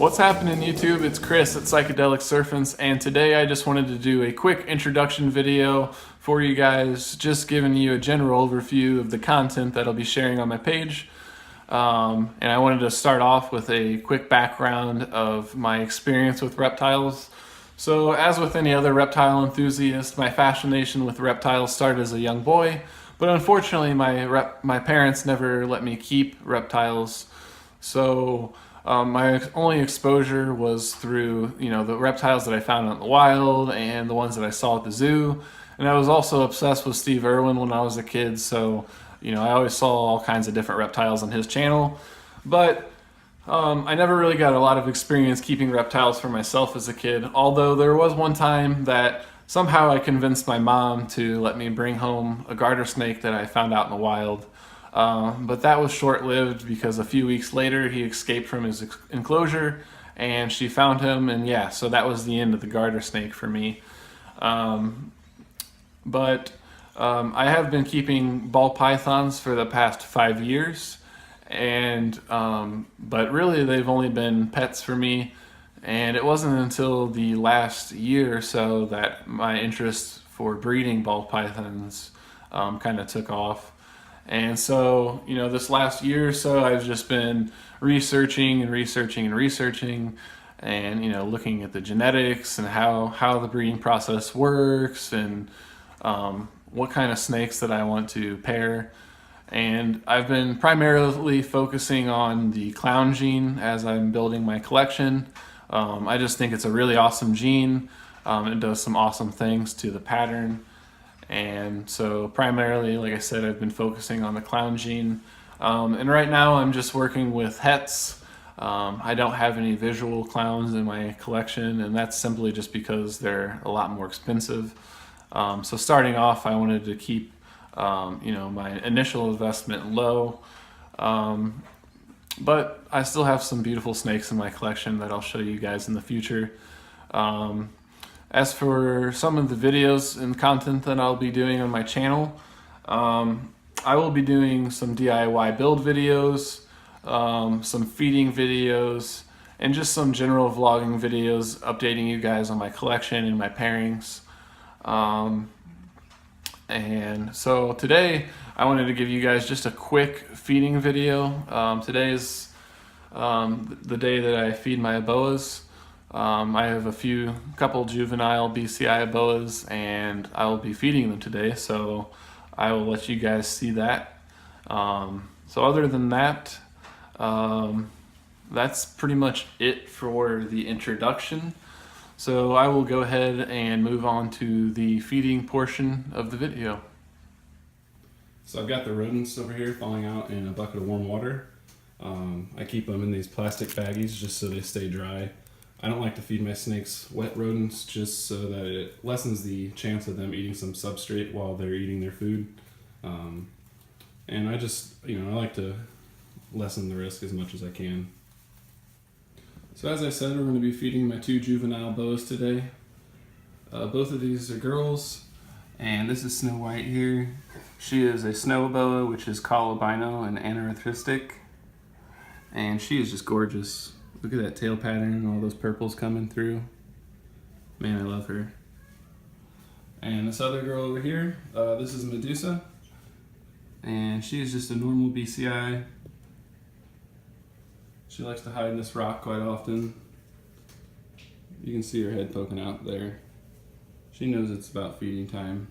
What's happening, YouTube? It's Chris at Psychedelic Surfins, and today I just wanted to do a quick introduction video for you guys, just giving you a general overview of the content that I'll be sharing on my page. And I wanted to start off with a quick background of my experience with reptiles. So, as with any other reptile enthusiast, my fascination with reptiles started as a young boy, but unfortunately my parents never let me keep reptiles. So my only exposure was through, the reptiles that I found out in the wild and the ones that I saw at the zoo. And I was also obsessed with Steve Irwin when I was a kid, so, I always saw all kinds of different reptiles on his channel. But I never really got a lot of experience keeping reptiles for myself as a kid, although there was one time that somehow I convinced my mom to let me bring home a garter snake that I found out in the wild. But that was short-lived because a few weeks later he escaped from his enclosure and she found him, and yeah, so that was the end of the garter snake for me. But I have been keeping ball pythons for the past 5 years, and but really they've only been pets for me, and it wasn't until the last year or so that my interest for breeding ball pythons kind of took off. And so, this last year or so, I've just been researching and looking at the genetics and how the breeding process works, and what kind of snakes that I want to pair. And I've been primarily focusing on the clown gene as I'm building my collection. I just think it's a really awesome gene. It does some awesome things to the pattern. And so primarily, like I said, I've been focusing on the clown gene. And right now I'm just working with hets. I don't have any visual clowns in my collection, and that's simply just because they're a lot more expensive. So starting off, I wanted to keep my initial investment low. But I still have some beautiful snakes in my collection that I'll show you guys in the future. As for some of the videos and content that I'll be doing on my channel, I will be doing some DIY build videos, some feeding videos, and just some general vlogging videos updating you guys on my collection and my pairings. And so today I wanted to give you guys just a quick feeding video. Today is the day that I feed my boas. I have a couple juvenile BCI boas, and I will be feeding them today, so I will let you guys see that. So other than that, that's pretty much it for the introduction. So I will go ahead and move on to the feeding portion of the video. So I've got the rodents over here thawing out in a bucket of warm water. I keep them in these plastic baggies just so they stay dry. I don't like to feed my snakes wet rodents just so that it lessens the chance of them eating some substrate while they're eating their food. And I just, I like to lessen the risk as much as I can. So as I said, we're going to be feeding my 2 juvenile boas today. Both of these are girls, and this is Snow White here. She is a snow boa, which is colobino and anerythristic, and she is just gorgeous. Look at that tail pattern, all those purples coming through. Man, I love her. And this other girl over here, this is Medusa. And she is just a normal BCI. She likes to hide in this rock quite often. You can see her head poking out there. She knows it's about feeding time.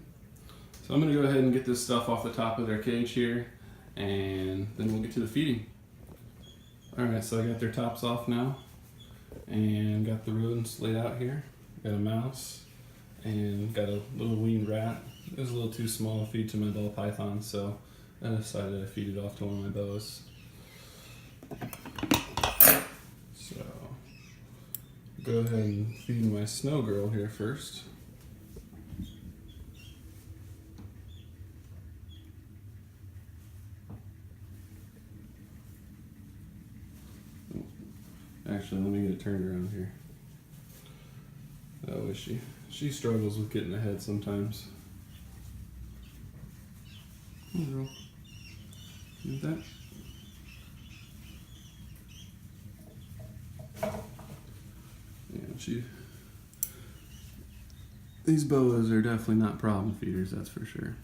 So I'm gonna go ahead and get this stuff off the top of their cage here, and then we'll get to the feeding. Alright, so I got their tops off now, and got the rodents laid out here. Got a mouse, and got a little weaned rat. It was a little too small to feed to my ball python, so I decided to feed it off to one of my boas. So, go ahead and feed my snow girl here first. Actually, let me get it turned around here. Oh, is she? She struggles with getting ahead sometimes. Hello. Is that? These boas are definitely not problem feeders, that's for sure.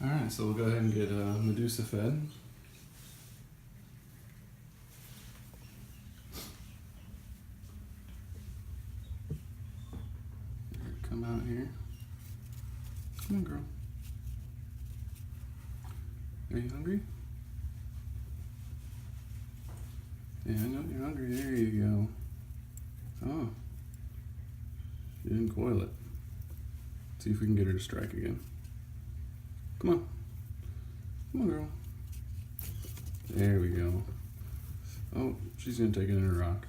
Alright, so we'll go ahead and get Medusa fed. Come out here. Come on, girl. Are you hungry? Yeah, I know you're hungry. There you go. Oh. She didn't coil it. Let's see if we can get her to strike again. Come on. Come on, girl. There we go. Oh, she's gonna take it in her rock.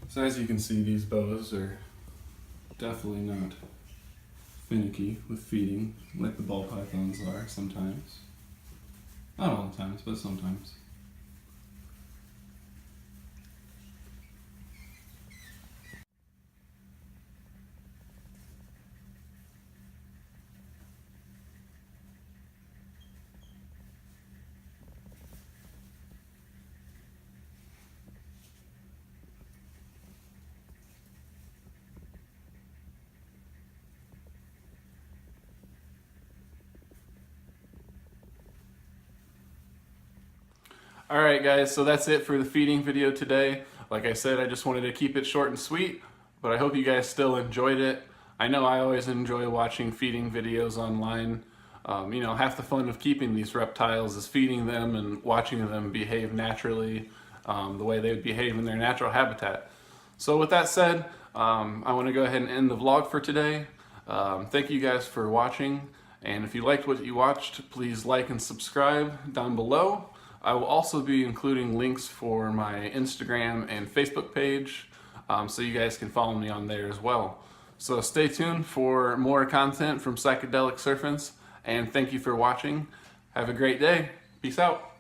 So as you can see, these boas are definitely not finicky with feeding like the ball pythons are sometimes. Not all the times, but sometimes. Alright guys, so that's it for the feeding video today. Like I said, I just wanted to keep it short and sweet, but I hope you guys still enjoyed it. I know I always enjoy watching feeding videos online. You know, half the fun of keeping these reptiles is feeding them and watching them behave naturally, the way they would behave in their natural habitat. So with that said, I want to go ahead and end the vlog for today. Thank you guys for watching, and if you liked what you watched, please like and subscribe down below. I will also be including links for my Instagram and Facebook page, so you guys can follow me on there as well. So stay tuned for more content from Psychedelic Serpents, and thank you for watching. Have a great day. Peace out.